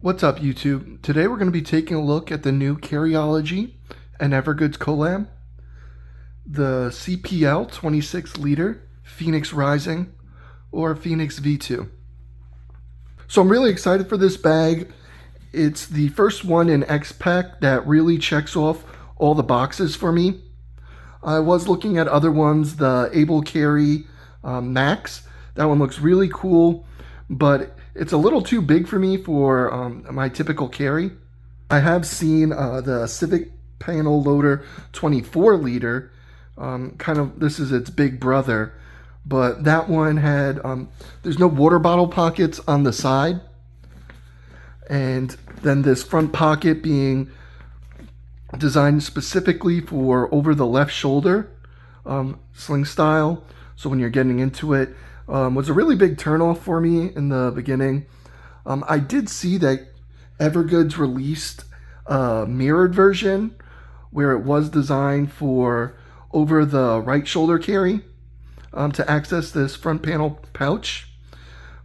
What's up, YouTube? Today we're going to be taking a look at the new Carryology and Evergoods collab, the CPL 26 liter Phoenix Rising or Phoenix V2. So I'm really excited for this bag. It's the first one in X-Pack that really checks off all the boxes for me. I was looking at other ones, the Able Carry Max. That one looks really cool, but it's a little too big for me for my typical carry. I have seen the Civic Panel Loader 24 liter, this is its big brother, but that one had, there's no water bottle pockets on the side, and then this front pocket being designed specifically for over the left shoulder, sling style, so when you're getting into it, was a really big turnoff for me in the beginning. I did see that Evergoods released a mirrored version where it was designed for over the right shoulder carry to access this front panel pouch.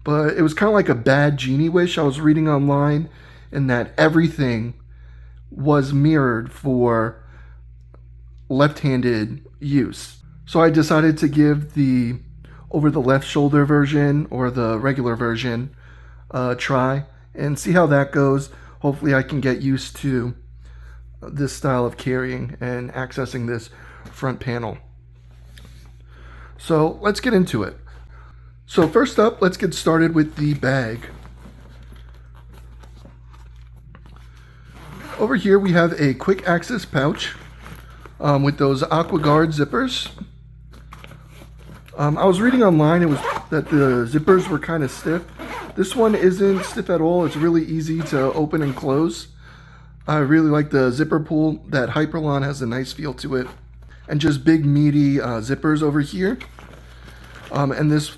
But it was kind of like a bad genie wish. I was reading online in that everything was mirrored for left-handed use. So I decided to give the over the left shoulder version or the regular version try and see how that goes. Hopefully I can get used to this style of carrying and accessing this front panel. So let's get into it. So first up, let's get started with the bag. Over here we have a quick access pouch with those AquaGuard zippers. I was reading online that the zippers were kind of stiff. This one isn't stiff at all. It's really easy to open and close. I really like the zipper pull. That Hyperlon has a nice feel to it. And just big meaty zippers over here. And this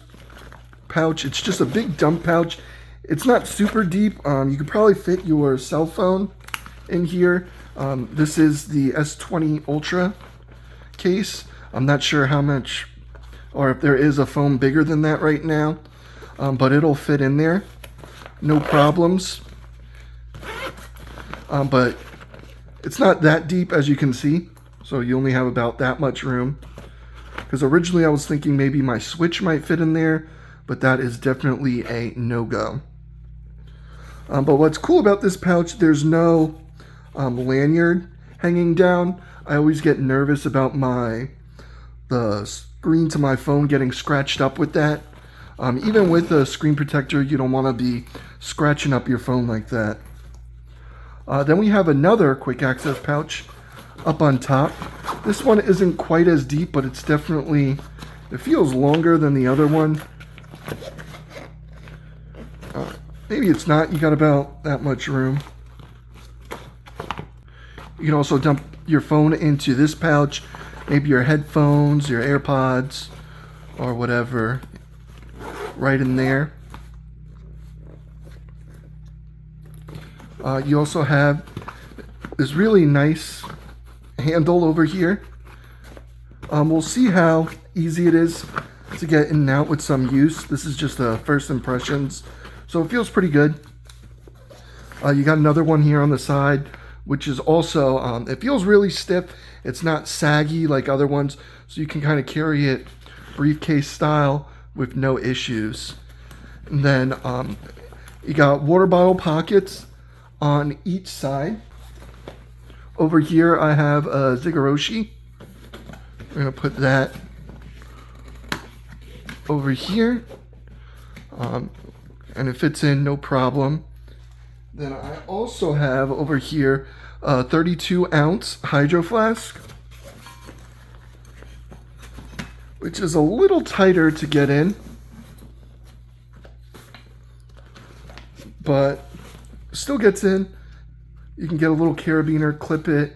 pouch, it's just a big dump pouch. It's not super deep. You could probably fit your cell phone in here. This is the S20 Ultra case. I'm not sure how much, or if there is a phone bigger than that right now, but it'll fit in there, no problems. But it's not that deep, as you can see, so you only have about that much room. Because originally I was thinking maybe my Switch might fit in there, but that is definitely a no-go. But what's cool about this pouch, there's no lanyard hanging down. I always get nervous about the screen to my phone getting scratched up with that. Even with a screen protector, you don't want to be scratching up your phone like that. Then we have another quick access pouch up on top. This one isn't quite as deep, but it's definitely, it feels longer than the other one. Maybe it's not. You got about that much room. You can also dump your phone into this pouch, maybe your headphones, your AirPods, or whatever, right in there. You also have this really nice handle over here. We'll see how easy it is to get in and out with some use. This is just the first impressions, so it feels pretty good. You got another one here on the side, which is also, it feels really stiff. It's not saggy like other ones, so you can kind of carry it briefcase style with no issues. And then you got water bottle pockets on each side. Over here I have a Zigoroshi. We're going to put that over here. And it fits in no problem. Then I also have over here a 32-ounce hydro flask, which is a little tighter to get in, but still gets in. You can get a little carabiner, clip it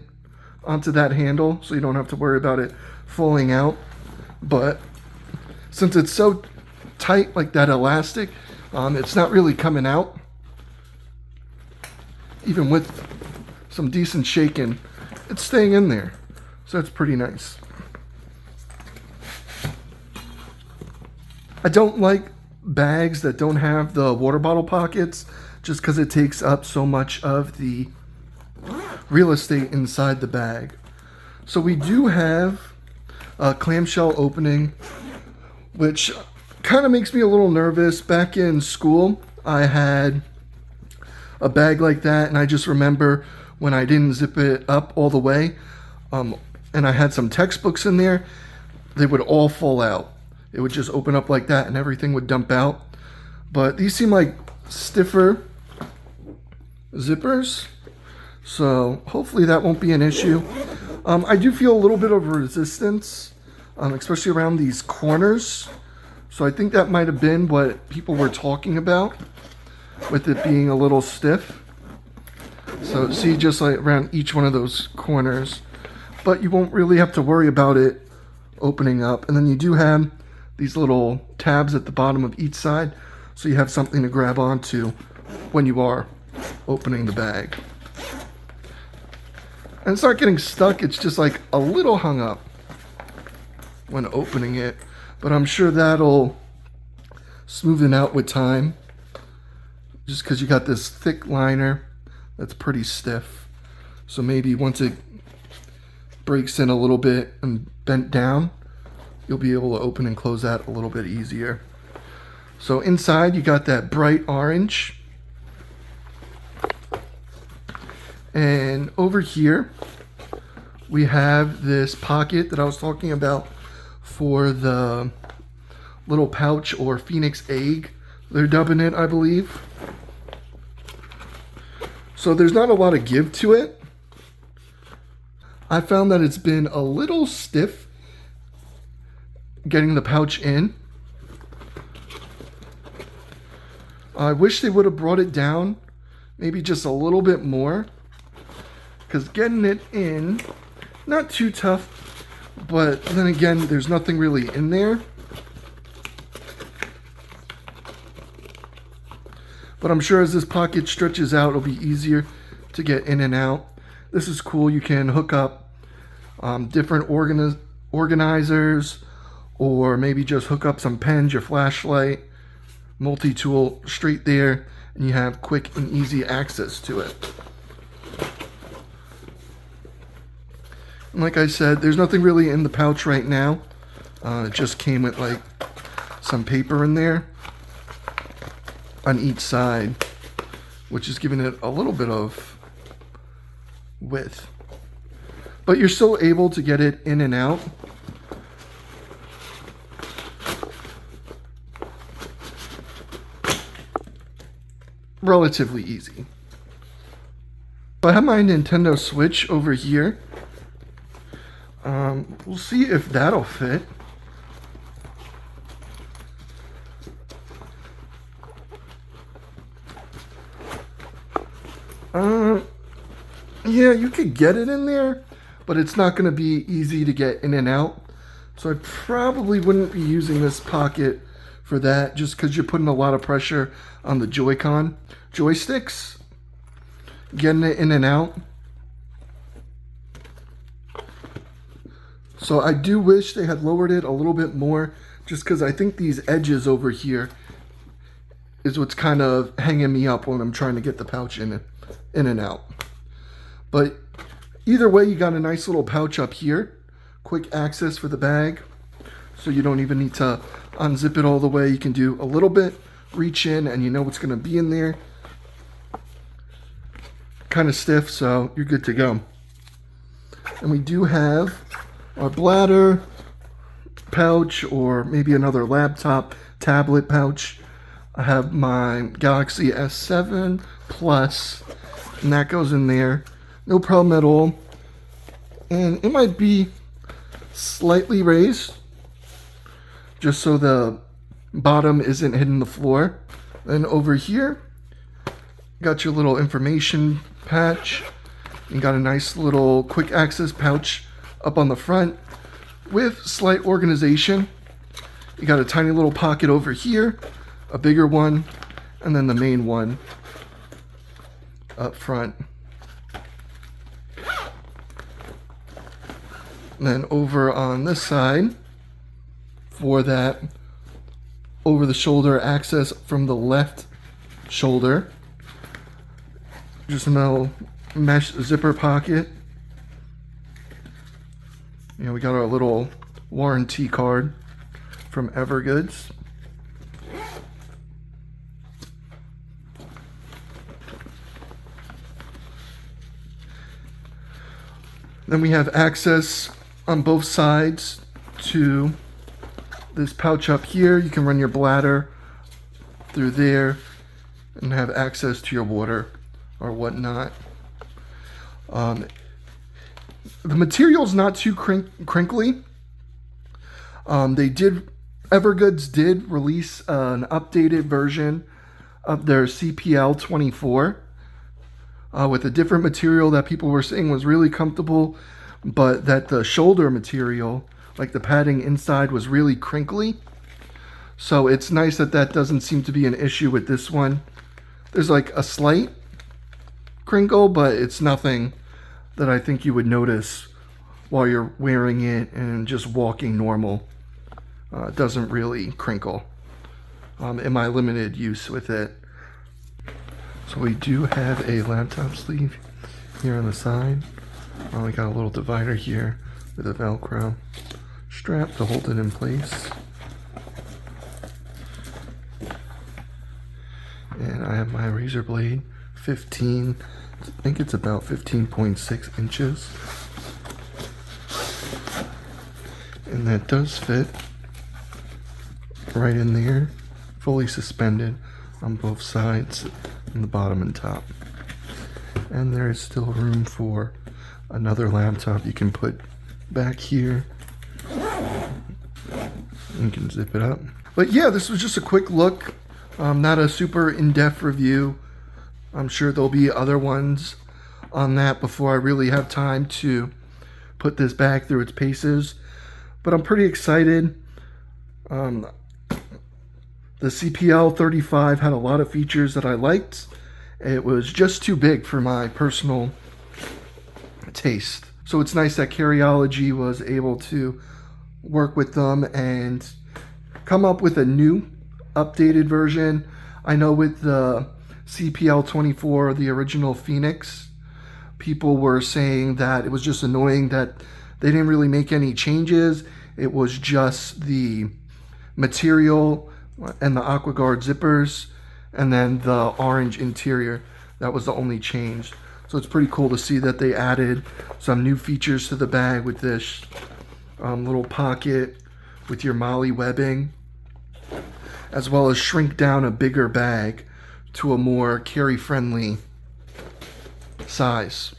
onto that handle so you don't have to worry about it falling out. But since it's so tight, like that elastic, it's not really coming out. Even with some decent shaking, it's staying in there. So that's pretty nice. I don't like bags that don't have the water bottle pockets just because it takes up so much of the real estate inside the bag. So we do have a clamshell opening, which kind of makes me a little nervous. Back in school, I had a bag like that, and I just remember when I didn't zip it up all the way, and I had some textbooks in there, they would all fall out. It would just open up like that and everything would dump out. But these seem like stiffer zippers, so hopefully that won't be an issue. I do feel a little bit of resistance, especially around these corners. So I think that might have been what people were talking about with it being a little stiff. So see, just like around each one of those corners, but you won't really have to worry about it opening up. And then you do have these little tabs at the bottom of each side, so you have something to grab onto when you are opening the bag. And it's not getting stuck, it's just like a little hung up when opening it, but I'm sure that'll smoothen out with time, just because you got this thick liner that's pretty stiff. So maybe once it breaks in a little bit and bent down, you'll be able to open and close that a little bit easier. So inside you got that bright orange. And over here we have this pocket that I was talking about for the little pouch, or phoenix egg, they're dubbing it, I believe. So there's not a lot of give to it. I found that it's been a little stiff getting the pouch in. I wish they would have brought it down maybe just a little bit more, because getting it in, not too tough, but then again, there's nothing really in there. But I'm sure as this pocket stretches out, it'll be easier to get in and out. This is cool. You can hook up different organizers, or maybe just hook up some pens, your flashlight, multi-tool straight there, and you have quick and easy access to it. And like I said, there's nothing really in the pouch right now. It just came with like some paper in there on each side, which is giving it a little bit of width. But you're still able to get it in and out. Relatively easy. I have my Nintendo Switch over here. We'll see if that'll fit. Yeah, you could get it in there, but it's not going to be easy to get in and out. So I probably wouldn't be using this pocket for that, just because you're putting a lot of pressure on the Joy-Con joysticks, getting it in and out. So I do wish they had lowered it a little bit more, just because I think these edges over here is what's kind of hanging me up when I'm trying to get the pouch in and out. But either way, you got a nice little pouch up here, quick access for the bag, so you don't even need to unzip it all the way. You can do a little bit, reach in, and you know what's going to be in there. Kind of stiff, so you're good to go. And we do have our bladder pouch, or maybe another laptop tablet pouch. I have my Galaxy S7 Plus, and that goes in there. No problem at all. And it might be slightly raised, just so the bottom isn't hitting the floor. Then over here, got your little information patch. You got a nice little quick access pouch up on the front with slight organization. You got a tiny little pocket over here, a bigger one, and then the main one up front. And then over on this side, for that over the shoulder access from the left shoulder, Just a little mesh zipper pocket. You know, we got our little warranty card from Evergoods. Then we have access on both sides to this pouch up here. You can run your bladder through there and have access to your water or whatnot. The material's not too crinkly. Evergoods did release an updated version of their CPL 24 with a different material that people were saying was really comfortable, but that the shoulder material, like the padding inside, was really crinkly. So it's nice that that doesn't seem to be an issue with this one. There's like a slight crinkle, but it's nothing that I think you would notice while you're wearing it and just walking normal. It doesn't really crinkle in my limited use with it. So we do have a laptop sleeve here on the side. We got a little divider here with a Velcro strap to hold it in place. And I have my razor blade, 15, I think it's about 15.6 inches. And that does fit right in there, fully suspended on both sides, on the bottom and top. And there is still room for another laptop you can put back here. You can zip it up. But yeah, this was just a quick look, not a super in-depth review. I'm sure there'll be other ones on that before I really have time to put this back through its paces. But I'm pretty excited. The CPL 35 had a lot of features that I liked. It was just too big for my personal taste. So it's nice that Carryology was able to work with them and come up with a new updated version. I know with the CPL 24, the original Phoenix, people were saying that it was just annoying that they didn't really make any changes. It was just the material and the AquaGuard zippers and then the orange interior. That was the only change. So it's pretty cool to see that they added some new features to the bag with this little pocket with your MOLLE webbing, as well as shrink down a bigger bag to a more carry-friendly size.